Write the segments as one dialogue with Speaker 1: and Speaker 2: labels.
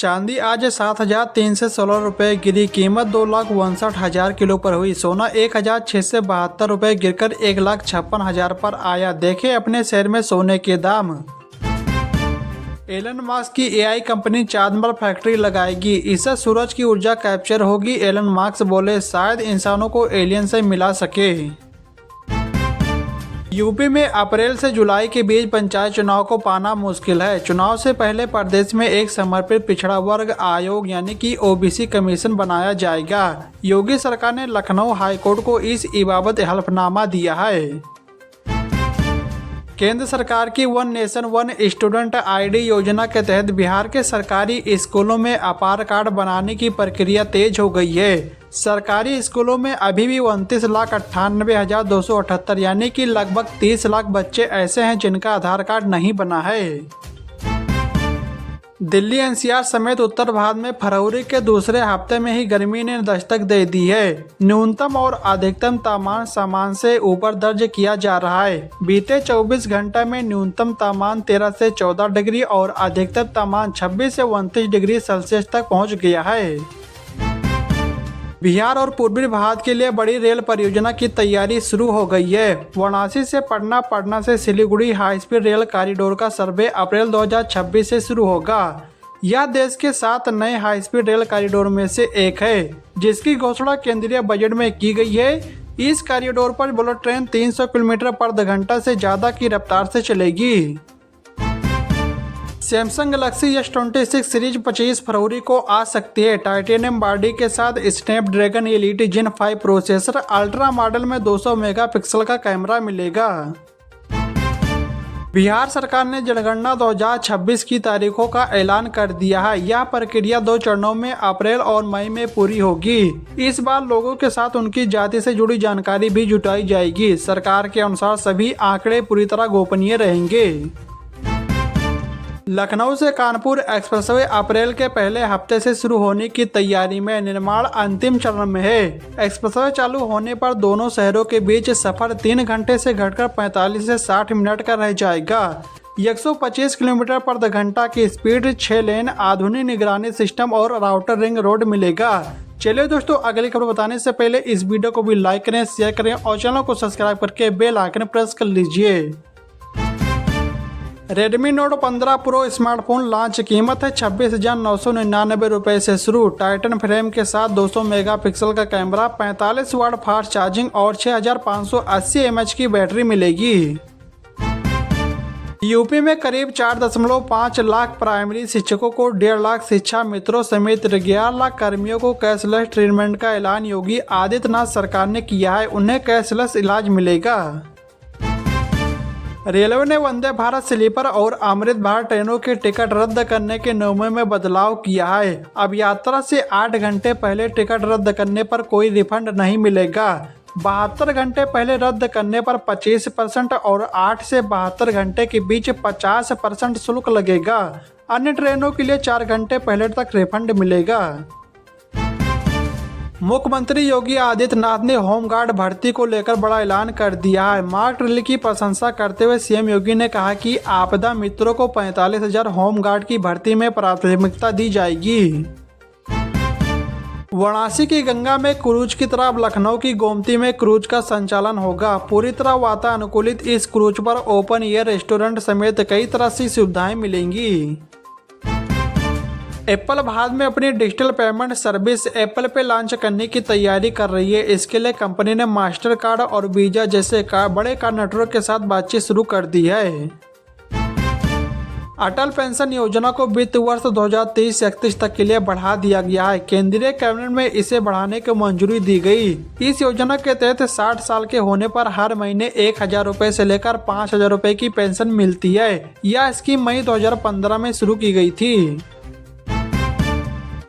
Speaker 1: चांदी आज 7,316 रुपये गिरी, कीमत 2,59,000 किलो पर हुई। सोना 1,672 रुपये गिरकर 1,56,000 पर आया। देखें अपने शहर में सोने के दाम। एलन मास्क की एआई कंपनी चांद पर फैक्ट्री लगाएगी, इससे सूरज की ऊर्जा कैप्चर होगी। एलन मास्क बोले शायद इंसानों को एलियन से मिला सके। यूपी में अप्रैल से जुलाई के बीच पंचायत चुनाव को पाना मुश्किल है। चुनाव से पहले प्रदेश में एक समर्पित पिछड़ा वर्ग आयोग यानी कि ओबीसी कमीशन बनाया जाएगा। योगी सरकार ने लखनऊ हाईकोर्ट को इस बाबत हलफनामा दिया है। केंद्र सरकार की one nation one student ID योजना के तहत बिहार के सरकारी स्कूलों में आधार कार्ड बनाने की प्रक्रिया तेज हो गई है। सरकारी स्कूलों में अभी भी 29,98,278 यानी कि लगभग 30 लाख बच्चे ऐसे हैं जिनका आधार कार्ड नहीं बना है। दिल्ली एनसीआर समेत उत्तर भारत में फरवरी के दूसरे हफ्ते में ही गर्मी ने दस्तक दे दी है। न्यूनतम और अधिकतम तापमान सामान्य से ऊपर दर्ज किया जा रहा है। बीते 24 घंटे में न्यूनतम तापमान 13 से 14 डिग्री और अधिकतम तापमान 26 से 29 डिग्री सेल्सियस तक पहुंच गया है। बिहार और पूर्वी भारत के लिए बड़ी रेल परियोजना की तैयारी शुरू हो गई है। वाराणसी से पटना, पटना से Siliguri high speed rail corridor का सर्वे अप्रैल 2026 से शुरू होगा। यह देश के 7 नए हाई स्पीड रेल कॉरिडोर में से एक है, जिसकी घोषणा केंद्रीय बजट में की गई है। इस कॉरिडोर पर बुलेट ट्रेन 300 किलोमीटर प्रति घंटा से ज्यादा की रफ्तार से चलेगी। सैमसंग गैलेक्सी S26 सीरीज 25 फरवरी को आ सकती है। टाइटेनियम बॉडी के साथ स्नैपड्रैगन एलीट जेन 5 प्रोसेसर, अल्ट्रा मॉडल में 200 मेगापिक्सल का कैमरा मिलेगा। बिहार सरकार ने जनगणना 2026 की तारीखों का ऐलान कर दिया है। यह प्रक्रिया 2 चरणों में अप्रैल और मई में पूरी होगी। इस बार लोगों के साथ उनकी जाति से जुड़ी जानकारी भी जुटाई जाएगी। सरकार के अनुसार सभी आंकड़े पूरी तरह गोपनीय रहेंगे। लखनऊ से कानपुर एक्सप्रेसवे अप्रैल के पहले हफ्ते से शुरू होने की तैयारी में, निर्माण अंतिम चरण में है। एक्सप्रेसवे चालू होने पर दोनों शहरों के बीच सफर 3 घंटे से घटकर 45 से 60 मिनट का रह जाएगा। 125 किलोमीटर प्रति घंटा की स्पीड, 6 लेन, आधुनिक निगरानी सिस्टम और राउटर रिंग रोड मिलेगा। चलिए दोस्तों, अगली खबर बताने से पहले इस वीडियो को भी लाइक करें, शेयर करें और चैनल को सब्सक्राइब करके बेल आइकन प्रेस कर लीजिए। Redmi Note 15 Pro smartphone launch, कीमत है 26,999 रुपये से शुरू। टाइटन फ्रेम के साथ 200 मेगापिक्सल का कैमरा, 45 वाट फास्ट चार्जिंग और 6,580 mAh की बैटरी मिलेगी। यूपी में करीब 4.5 लाख प्राइमरी शिक्षकों को 1.5 लाख शिक्षा मित्रों समेत 11 लाख कर्मियों को कैशलेस ट्रीटमेंट का ऐलान योगी आदित्यनाथ सरकार ने किया है। उन्हें कैशलेस इलाज मिलेगा। रेलवे ने वंदे भारत स्लीपर और अमृत भारत ट्रेनों के टिकट रद्द करने के नियमों में बदलाव किया है। अब यात्रा से 8 घंटे पहले टिकट रद्द करने पर कोई रिफंड नहीं मिलेगा। 72 घंटे पहले रद्द करने पर 25% और 8 से 72 घंटे के बीच 50% शुल्क लगेगा। अन्य ट्रेनों के लिए 4 घंटे पहले तक रिफंड मिलेगा। मुख्यमंत्री योगी आदित्यनाथ ने होमगार्ड भर्ती को लेकर बड़ा ऐलान कर दिया है। मॉक ड्रिल की प्रशंसा करते हुए सीएम योगी ने कहा कि आपदा मित्रों को 45,000 होमगार्ड की भर्ती में प्राथमिकता दी जाएगी। वाराणसी की गंगा में क्रूज की तरह लखनऊ की गोमती में क्रूज का संचालन होगा। पूरी तरह वातानुकूलित इस क्रूज पर ओपन एयर रेस्टोरेंट समेत कई तरह की सुविधाएं मिलेंगी। एप्पल भारत में अपनी डिजिटल पेमेंट सर्विस एप्पल पे लॉन्च करने की तैयारी कर रही है। इसके लिए कंपनी ने मास्टर कार्ड और वीजा जैसे बड़े कार्ड नेटवर्क के साथ बातचीत शुरू कर दी है। अटल पेंशन योजना को वित्त वर्ष 2030-31 तक के लिए बढ़ा दिया गया है। केंद्रीय कैबिनेट में इसे बढ़ाने की मंजूरी दी गई। इस योजना के तहत 60 साल के होने पर हर महीने 1,000 रुपये से लेकर 5,000 रुपये की पेंशन मिलती है। यह स्कीम मई 2015 में शुरू की गई थी।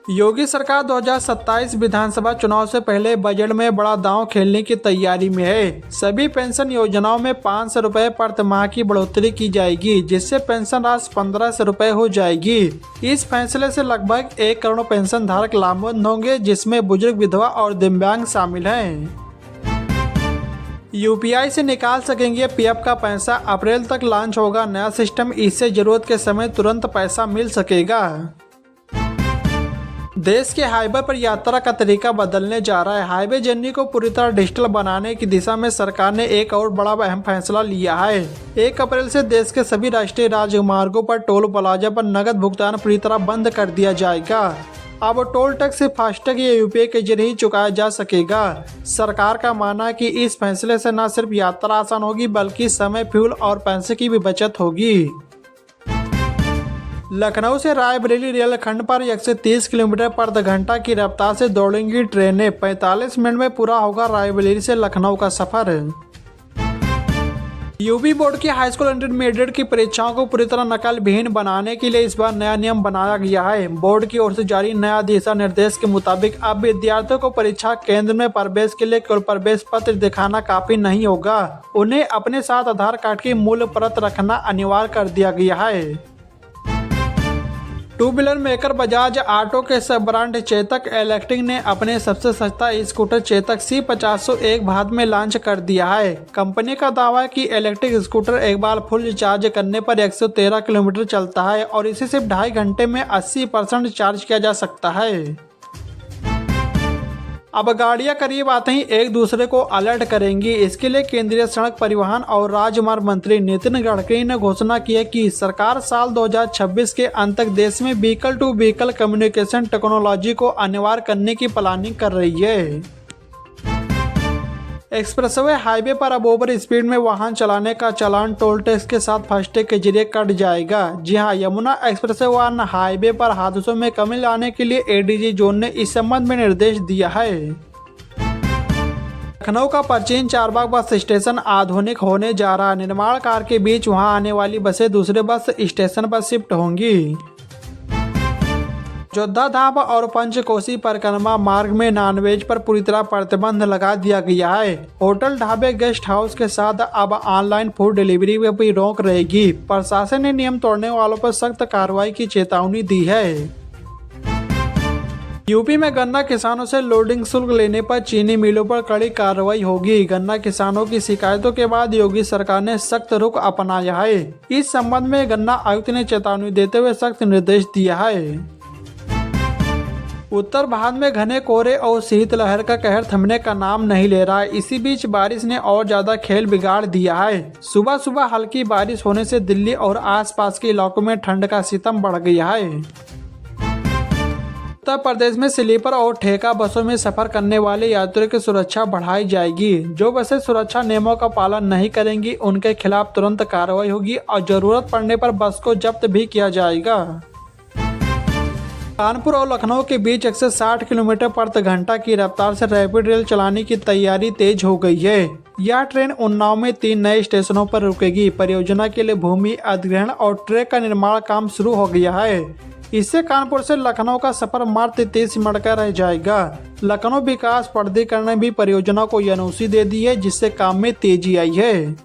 Speaker 1: योगी सरकार 2027 विधानसभा चुनाव से पहले बजट में बड़ा दांव खेलने की तैयारी में है। सभी पेंशन योजनाओं में 500 रुपये प्रति माह की बढ़ोतरी की जाएगी, जिससे पेंशन राशि 1,500 रुपये हो जाएगी। इस फैसले से लगभग 1 करोड़ पेंशन धारक लाभान्वित होंगे, जिसमें बुजुर्ग, विधवा और दिव्यांग शामिल हैं। यूपीआई से निकाल सकेंगे पीएफ का पैसा, अप्रैल तक लॉन्च होगा नया सिस्टम। इससे जरूरत के समय तुरंत पैसा मिल सकेगा। देश के हाईवे पर यात्रा का तरीका बदलने जा रहा है। हाईवे जर्नी को पूरी तरह डिजिटल बनाने की दिशा में सरकार ने एक और बड़ा अहम फैसला लिया है। 1 अप्रैल से देश के सभी राष्ट्रीय राजमार्गों पर टोल प्लाजा पर नकद भुगतान पूरी तरह बंद कर दिया जाएगा। अब टोल टैक्स सिर्फ फास्टैग या यूपीआई के जरिए ही चुकाया जा सकेगा। सरकार का मानना है कि इस फैसले से न सिर्फ यात्रा आसान होगी बल्कि समय, फ्यूल और पैसे की भी बचत होगी। लखनऊ से रायबरेली रेलखंड पर 130 किलोमीटर प्रति घंटा की रफ्तार से दौड़ेंगी ट्रेनें। 45 मिनट में पूरा होगा रायबरेली से लखनऊ का सफर। यूपी बोर्ड की हाई स्कूल इंटरमीडिएट की परीक्षाओं को पूरी तरह नकल विहीन बनाने के लिए इस बार नया नियम बनाया गया है। बोर्ड की ओर से जारी नया दिशा निर्देश के मुताबिक अब विद्यार्थियों को परीक्षा केंद्र में प्रवेश के लिए केवल प्रवेश पत्र दिखाना काफी नहीं होगा, उन्हें अपने साथ आधार कार्ड की मूल प्रत रखना अनिवार्य कर दिया गया है। Two wheeler maker Bajaj auto के सब ब्रांड चेतक इलेक्ट्रिक ने अपने सबसे सस्ता स्कूटर चेतक C500 एक भाग में लॉन्च कर दिया है। कंपनी का दावा है कि इलेक्ट्रिक स्कूटर एक बार फुल चार्ज करने पर 113 किलोमीटर चलता है और इसे सिर्फ 2.5 घंटे में 80% चार्ज किया जा सकता है। अब गाड़ियां करीब आते ही एक दूसरे को अलर्ट करेंगी। इसके लिए केंद्रीय सड़क परिवहन और राजमार्ग मंत्री नितिन गडकरी ने घोषणा की है कि सरकार साल 2026 के अंत तक देश में vehicle to vehicle communication technology को अनिवार्य करने की प्लानिंग कर रही है। एक्सप्रेसवे हाईवे पर अब ओवर स्पीड में वाहन चलाने का चालान टोल टैक्स के साथ फास्टैग के जरिए कट जाएगा। जी हां, यमुना एक्सप्रेसवे वन हाईवे पर हादसों में कमी लाने के लिए एडीजी जोन ने इस संबंध में निर्देश दिया है। लखनऊ का प्राचीन चारबाग बस स्टेशन आधुनिक होने जा रहा है। निर्माण कार्य के बीच वहां आने वाली बसें दूसरे बस स्टेशन पर शिफ्ट होंगी। जोधा धाम और पंचकोसी परिक्रमा मार्ग में नॉनवेज पर पूरी तरह प्रतिबंध लगा दिया गया है। होटल, ढाबे, गेस्ट हाउस के साथ अब ऑनलाइन फूड डिलीवरी में भी रोक रहेगी। प्रशासन ने नियम तोड़ने वालों पर सख्त कार्रवाई की चेतावनी दी है। यूपी में गन्ना किसानों से लोडिंग शुल्क लेने पर चीनी मिलों पर कड़ी कार्रवाई होगी। गन्ना किसानों की शिकायतों के बाद योगी सरकार ने सख्त रुख अपनाया है। इस संबंध में गन्ना आयुक्त ने चेतावनी देते हुए सख्त निर्देश दिया है। उत्तर भारत में घने कोहरे और शीतलहर का कहर थमने का नाम नहीं ले रहा है। इसी बीच बारिश ने और ज्यादा खेल बिगाड़ दिया है। सुबह सुबह हल्की बारिश होने से दिल्ली और आसपास के इलाकों में ठंड का सितम बढ़ गया है। उत्तर प्रदेश में स्लीपर और ठेका बसों में सफर करने वाले यात्रियों की सुरक्षा बढ़ाई जाएगी। जो बसें सुरक्षा नियमों का पालन नहीं करेंगी उनके खिलाफ तुरंत कार्रवाई होगी और जरूरत पड़ने पर बस को जब्त भी किया जाएगा। कानपुर और लखनऊ के बीच 160 किलोमीटर प्रति घंटा की रफ्तार से रैपिड रेल चलाने की तैयारी तेज हो गई है। यह ट्रेन उन्नाव में 3 नए स्टेशनों पर रुकेगी। परियोजना के लिए भूमि अधिग्रहण और ट्रैक का निर्माण काम शुरू हो गया है। इससे कानपुर से लखनऊ का सफर मात्र 30 मिनट का रह जाएगा। लखनऊ विकास प्राधिकरण ने भी परियोजना को एनओसी दे दी है, जिससे काम में तेजी आई है।